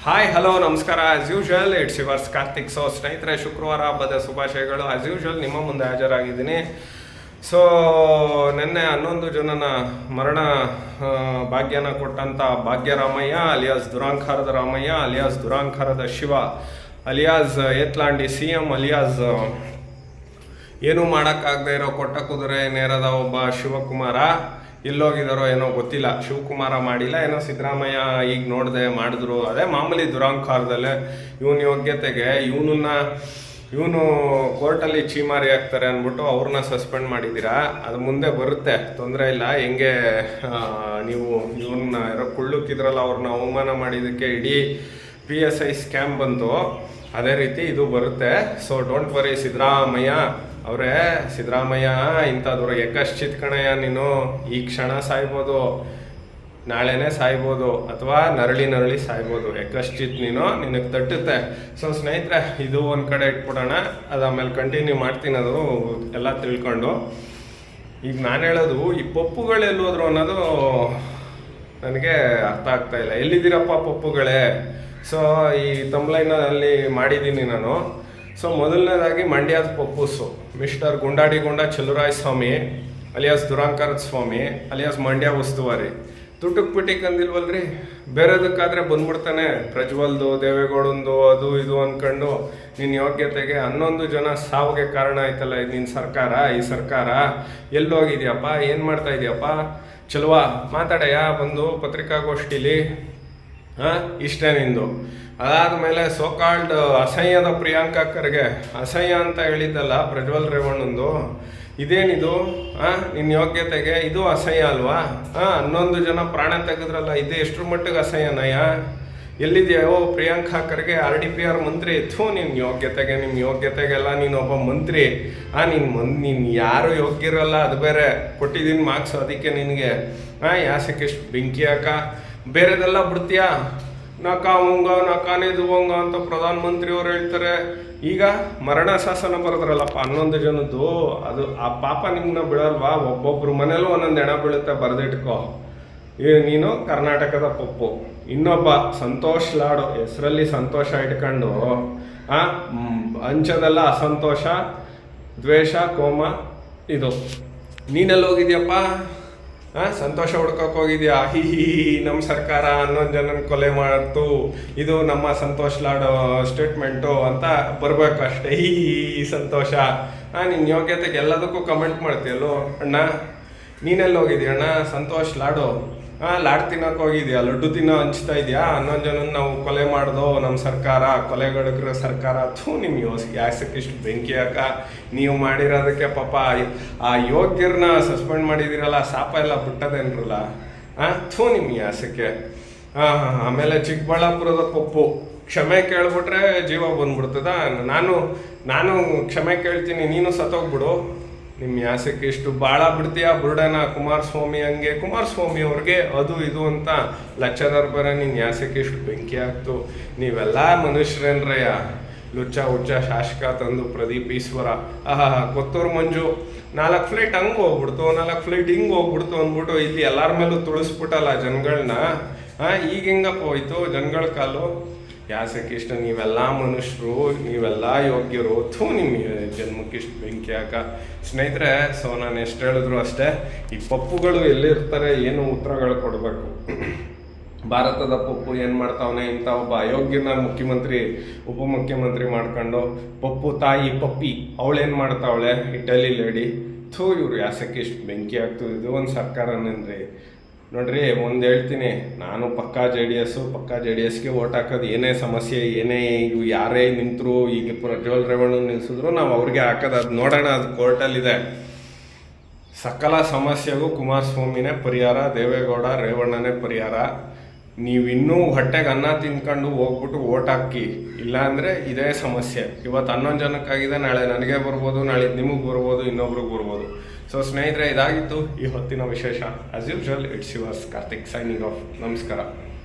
Hi hello ನಮಸ್ಕಾರ. As usual it's yours Karthik. So ಸ್ನೇಹಿತರೆ, ಶುಕ್ರವಾರ ಹಬ್ಬದ ಶುಭಾಶಯಗಳು. ಆಸ್ ಯೂಶುವಲ್ ನಿಮ್ಮ ಮುಂದೆ ಹಾಜರಾಗಿದ್ದೀನಿ. ಸೊ ನಿನ್ನೆ 11 ಜನನ ಮರಣ ಭಾಗ್ಯನ ಕೊಟ್ಟಂಥ ಭಾಗ್ಯರಾಮಯ್ಯ ಅಲಿಯಾಸ್ ದುರಾಂಕಾರದ ರಾಮಯ್ಯ ಅಲಿಯಾಸ್ ದುರಾಂಕಾರದ ಶಿವ ಅಲಿಯಾಸ್ ಏತ್ಲಾಂಡಿ CM ಅಲಿಯಾಸ್ ಏನೂ ಮಾಡೋಕ್ಕಾಗದೇ ಇರೋ ಕೊಟ್ಟ ಕುದುರೆ ನೇರದ ಒಬ್ಬ ಶಿವಕುಮಾರ ಎಲ್ಲೋಗಿದಾರೋ ಏನೋ ಗೊತ್ತಿಲ್ಲ. ಶಿವಕುಮಾರ ಮಾಡಿಲ್ಲ, ಏನೋ ಸಿದ್ದರಾಮಯ್ಯ ಈಗ ನೋಡಿದೆ ಮಾಡಿದ್ರು. ಅದೇ ಮಾಮೂಲಿ ದುರಾಂಕಾರದಲ್ಲೇ ಇವನ ಯೋಗ್ಯತೆಗೆ ಇವನು ಕೋರ್ಟಲ್ಲಿ ಚೀಮಾರಿ ಆಗ್ತಾರೆ ಅಂದ್ಬಿಟ್ಟು ಅವ್ರನ್ನ ಸಸ್ಪೆಂಡ್ ಮಾಡಿದ್ದೀರಾ. ಅದು ಮುಂದೆ ಬರುತ್ತೆ, ತೊಂದರೆ ಇಲ್ಲ. ಹೆಂಗೆ ನೀವು ಇವನ್ನ ಯಾರೋ ಕುಳ್ಳುಕ್ಕಿದ್ರಲ್ಲ, ಅವ್ರನ್ನ ಅವಮಾನ ಮಾಡಿದ್ದಕ್ಕೆ ಇಡೀ PSI ಸ್ಕ್ಯಾಮ್ ಬಂತು, ಅದೇ ರೀತಿ ಇದು ಬರುತ್ತೆ. ಸೊ ಡೋಂಟ್ ವರಿ ಸಿದ್ದರಾಮಯ್ಯ ಇಂಥದ್ರು ಯಕಶ್ಚಿತ್ ಕಣಯ್ಯ. ನೀನು ಈ ಕ್ಷಣ ಸಾಯ್ಬೋದು, ನಾಳೆನೇ ಸಾಯ್ಬೋದು, ಅಥವಾ ನರಳಿ ಸಾಯ್ಬೋದು. ಯಕಶ್ಚಿತ್ ನಿನಗೆ ತಟ್ಟುತ್ತೆ. ಸೊ ಸ್ನೇಹಿತರೆ, ಇದು ಒಂದು ಕಡೆ ಇಟ್ಬಿಡೋಣ, ಅದು ಆಮೇಲೆ ಕಂಟಿನ್ಯೂ ಮಾಡ್ತೀನಿ ಅದು ಎಲ್ಲ ತಿಳ್ಕೊಂಡು. ಈಗ ನಾನು ಹೇಳೋದು, ಈ ಪಪ್ಪುಗಳೆಲ್ಲೋದ್ರು ಅನ್ನೋದು ನನಗೆ ಅರ್ಥ ಆಗ್ತಾ ಇಲ್ಲ. ಎಲ್ಲಿದ್ದೀರಪ್ಪ ಪಪ್ಪುಗಳೇ? ಸೊ ಈ ತಮ್ಲೈನಲ್ಲಿ ಮಾಡಿದ್ದೀನಿ ನಾನು. ಸೊ ಮೊದಲನೇದಾಗಿ ಮಂಡ್ಯದ ಪಪ್ಪುಸು ಮಿಸ್ಟರ್ ಗುಂಡ ಚಲುರಾಯ ಸ್ವಾಮಿ ಅಲಿಯಾಸ್ ದುರಾಂಕಾರದ ಸ್ವಾಮಿ ಅಲಿಯಾಸ್ ಮಂಡ್ಯ ಉಸ್ತುವಾರಿ. ತುಟುಕ್ ಪಿಟಿಕ್ ಅಂದಿಲ್ವಲ್ರಿ, ಬೇರೆದಕ್ಕಾದರೆ ಬಂದ್ಬಿಡ್ತಾನೆ. ಪ್ರಜ್ವಲ್ದು, ದೇವೇಗೌಡಂದು, ಅದು ಇದು ಅಂದ್ಕೊಂಡು ನಿನ್ನ ಯೋಗ್ಯತೆಗೆ 11 ಜನ ಸಾವಿಗೆ ಕಾರಣ ಆಯ್ತಲ್ಲ ನಿನ್ನ ಸರ್ಕಾರ. ಈ ಸರ್ಕಾರ ಎಲ್ಲೋಗಿದೆಯಪ್ಪ? ಏನು ಮಾಡ್ತಾ ಇದೆಯಪ್ಪ? ಚಲುವಾ ಮಾತಾಡಯ್ಯ ಬಂದು ಪತ್ರಿಕಾಗೋಷ್ಠಿಲಿ. ಇಷ್ಟೇ ನಿಂದು. ಅದಾದಮೇಲೆ ಸೋಕಾಲ್ಡ್ ಅಸಹ್ಯದ ಪ್ರಿಯಾಂಕಾ ಖರ್ಗೆ ಅಸಹ್ಯ ಅಂತ ಹೇಳಿದ್ದಲ್ಲ ಪ್ರಜ್ವಲ್ ರೇವಣ್ಣಂದು. ಇದೇನಿದು? ನಿನ್ನ ಯೋಗ್ಯತೆಗೆ ಇದು ಅಸಹ್ಯ ಅಲ್ವಾ? 11 ಜನ ಪ್ರಾಣ ತೆಗೆದ್ರಲ್ಲ, ಇದು ಎಷ್ಟರ ಮಟ್ಟಿಗೆ ಅಸಹ್ಯನಯ್ಯ? ಎಲ್ಲಿದೆಯೋ ಪ್ರಿಯಾಂಕಾ ಖರ್ಗೆ RDPR ಮಂತ್ರಿ? ನಿಮ್ಮ ಯೋಗ್ಯತೆಗೆಲ್ಲ ನೀನೊಬ್ಬ ಮಂತ್ರಿ. ನೀನು ಯಾರು ಯೋಗ್ಯರಲ್ಲ, ಅದು ಬೇರೆ. ಕೊಟ್ಟಿದ್ದೀನಿ ಮಾರ್ಕ್ಸ್ ಅದಕ್ಕೆ ನಿನಗೆ. ಯಾಸಕ್ಕಿಷ್ಟು ಬೆಂಕಿ ಹಾಕ. ಬೇರೆದೆಲ್ಲ ಬಿಡ್ತೀಯಾ? ನಕಾನೇದುವಂಗ ಅಂತ ಪ್ರಧಾನಮಂತ್ರಿಯವ್ರು ಹೇಳ್ತಾರೆ. ಈಗ ಮರಣ ಶಾಸನ ಬರೆದ್ರಲ್ಲಪ್ಪ 11 ಜನದ್ದು, ಅದು ಆ ಪಾಪ ನಿಮ್ಮನ್ನ ಬಿಡಲ್ವಾ? ಒಬ್ಬೊಬ್ರು ಮನೇಲೂ ಒಂದೊಂದು ಹೆಣ ಬೀಳುತ್ತೆ, ಬರೆದಿಟ್ಕೋ. ನೀನು ಕರ್ನಾಟಕದ ಪಪ್ಪು. ಇನ್ನೊಬ್ಬ ಸಂತೋಷ್ ಲಾಡು, ಹೆಸರಲ್ಲಿ ಸಂತೋಷ ಇಟ್ಕೊಂಡು ಅಂಚದಲ್ಲ ಅಸಂತೋಷ, ದ್ವೇಷ, ಕೋಮ. ಇದು ನೀನೆಲ್ಲಿ ಹೋಗಿದ್ಯಪ್ಪ? ಸಂತೋಷ ಹುಡ್ಕೋಕೆ ಹೋಗಿದ್ಯಾ? ನಮ್ಮ ಸರ್ಕಾರ 11 ಜನನ ಕೊಲೆ ಮಾಡ್ತು, ಇದು ನಮ್ಮ ಸಂತೋಷ್ ಲಾಡು ಸ್ಟೇಟ್ಮೆಂಟು ಅಂತ ಬರಬೇಕು ಅಷ್ಟೇ. ಸಂತೋಷ. ನಿನ್ನ ಯೋಗ್ಯತೆಗೆ ಎಲ್ಲದಕ್ಕೂ ಕಮೆಂಟ್ ಮಾಡ್ತೀಯಲ್ಲೋ ಅಣ್ಣ. ನೀನೆಲ್ಲಿ ಹೋಗಿದ್ಯಾ ಅಣ್ಣ? ಸಂತೋಷ್ ಲಾಡು ಲಾಡ್ ತಿನ್ನೋಕೆ ಹೋಗಿದ್ಯಾ? ಲಡ್ಡು ತಿನ್ನೋ ಹಂಚ್ತಾ ಇದೆಯಾ? 11 ಜನನ ನಾವು ಕೊಲೆ ಮಾಡ್ದೋ ನಮ್ಮ ಸರ್ಕಾರ, ಕೊಲೆಗಡಕ್ರ ಸರ್ಕಾರ. ನಿಮ್ಮ ಯಾಸಕ್ಕೆ ಇಷ್ಟು ಬೆಂಕಿ ಹಾಕ. ನೀವು ಮಾಡಿರೋದಕ್ಕೆ ಪಾಪ ಆ ಯೋಗ್ಯರನ್ನ ಸಸ್ಪೆಂಡ್ ಮಾಡಿದಿರಲ್ಲ, ಶಾಪ ಎಲ್ಲ ಬಿಟ್ಟದೇನ್ರಲ್ಲ. ನಿಮ್ಮ ಯಾಸಕ್ಕೆ. ಆಮೇಲೆ ಚಿಕ್ಕಬಳ್ಳಾಪುರದ ಪಪ್ಪು ಕ್ಷಮೆ ಕೇಳ್ಬಿಟ್ರೆ ಜೀವ ಬಂದ್ಬಿಡ್ತದ. ನಾನು ಕ್ಷಮೆ ಕೇಳ್ತೀನಿ, ನೀನು ಸತ್ತೋಗ್ಬಿಡು. ನಿಮ್ಮ ಯಾಸಕ್ಕೆ ಇಷ್ಟು ಭಾಳ ಬಿಡ್ತೀಯ ಬುರುಡನ ಕುಮಾರಸ್ವಾಮಿ ಹಂಗೆ. ಕುಮಾರಸ್ವಾಮಿ ಅವ್ರಿಗೆ ಅದು ಇದು ಅಂತ ಲಕ್ಷದವ್ರು ಬರ. ನಿನ್ನ ಯಾಸಕ್ಕೆ ಇಷ್ಟು ಬೆಂಕಿ ಆಗ್ತು. ನೀವೆಲ್ಲ ಮನುಷ್ಯರೇನ್ರಯ್ಯ. ಲುಚ್ಚ ಹುಚ್ಚ ಶಾಸಕ ತಂದು ಪ್ರದೀಪ್ ಈಶ್ವರ. ಕೊತ್ತೂರು ಮಂಜು 4 ಫ್ಲೈಟ್ ಹಂಗೆ ಹೋಗ್ಬಿಡ್ತು, 4 ಫ್ಲೈಟ್ ಹಿಂಗೆ ಹೋಗ್ಬಿಡ್ತು ಅಂದ್ಬಿಟ್ಟು ಇಲ್ಲಿ ಎಲ್ಲರ ಮೇಲೂ ತುಳಿಸ್ಬಿಟ್ಟಲ್ಲ ಜನಗಳನ್ನ. ಈಗ ಹೆಂಗಪ್ಪ ಹೋಯ್ತು ಜನಗಳ ಕಾಲು? ಯಾಸಕ್ಕಿಷ್ಟು ನೀವೆಲ್ಲ ಮನುಷ್ಯರು, ನೀವೆಲ್ಲ ಯೋಗ್ಯರು. ನಿಮ್ಮ ಜನ್ಮಕ್ಕಿಷ್ಟು ಬೆಂಕಿ ಹಾಕ. ಸ್ನೇಹಿತರೆ, ಸೊ ನಾನು ಎಷ್ಟು ಹೇಳಿದ್ರು ಅಷ್ಟೇ, ಈ ಪಪ್ಪುಗಳು ಎಲ್ಲಿರ್ತಾರೆ, ಏನು ಉತ್ತರಗಳು ಕೊಡಬೇಕು. ಭಾರತದ ಪಪ್ಪು ಏನು ಮಾಡ್ತಾವನೆ? ಇಂಥ ಒಬ್ಬ ಅಯೋಗ್ಯನ ಮುಖ್ಯಮಂತ್ರಿ ಉಪಮುಖ್ಯಮಂತ್ರಿ ಮಾಡ್ಕೊಂಡು, ಪಪ್ಪು ತಾಯಿ ಪಪ್ಪಿ ಅವಳೇನು ಮಾಡ್ತಾವಳೆ? Italy lady. ಇವ್ರು ಯಾಸಕ್ಕಿಷ್ಟು ಬೆಂಕಿ ಆಗ್ತದೆ. ಇದು ಒಂದು ಸರ್ಕಾರನೇನ್ರಿ? ನೋಡ್ರಿ, ಒಂದು ಹೇಳ್ತೀನಿ, ನಾನು ಪಕ್ಕಾ JDSಗೆ ಓಟ್ ಹಾಕೋದು. ಏನೇ ಸಮಸ್ಯೆ, ಏನೇ ಇವು ಯಾರೇ ನಿಂತರು, ಈಗ ಪ್ರಜ್ವಲ್ ರೇವಣ್ಣ ನಿಲ್ಲಿಸಿದ್ರು ನಾವು ಅವ್ರಿಗೆ ಹಾಕೋದು. ಅದು ನೋಡೋಣ, ಅದು ಕೋರ್ಟಲ್ಲಿದೆ. ಸಕಲ ಸಮಸ್ಯೆಗೂ ಕುಮಾರಸ್ವಾಮಿನೇ ಪರಿಹಾರ, ದೇವೇಗೌಡ ರೇವಣ್ಣನೇ ಪರಿಹಾರ. ನೀವಿನ್ನೂ ಹೊಟ್ಟೆಗೆ ಅನ್ನ ತಿನ್ಕೊಂಡು ಹೋಗ್ಬಿಟ್ಟು ಓಟ್ ಹಾಕಿ, ಇಲ್ಲಾಂದರೆ ಇದೇ ಸಮಸ್ಯೆ. ಇವತ್ತು 11 ಜನಕ್ಕಾಗಿದೆ, ನಾಳೆ ನನಗೆ ಬರ್ಬೋದು, ನಾಳೆ ನಿಮಗೆ ಬರ್ಬೋದು, ಇನ್ನೊಬ್ರಿಗೆ ಬರ್ಬೋದು. ಸೊ ಸ್ನೇಹಿತರೆ, ಇದಾಗಿತ್ತು ಈ ಹೊತ್ತಿನ ವಿಶೇಷ. As usual it's yours Karthik signing off. ನಮಸ್ಕಾರ.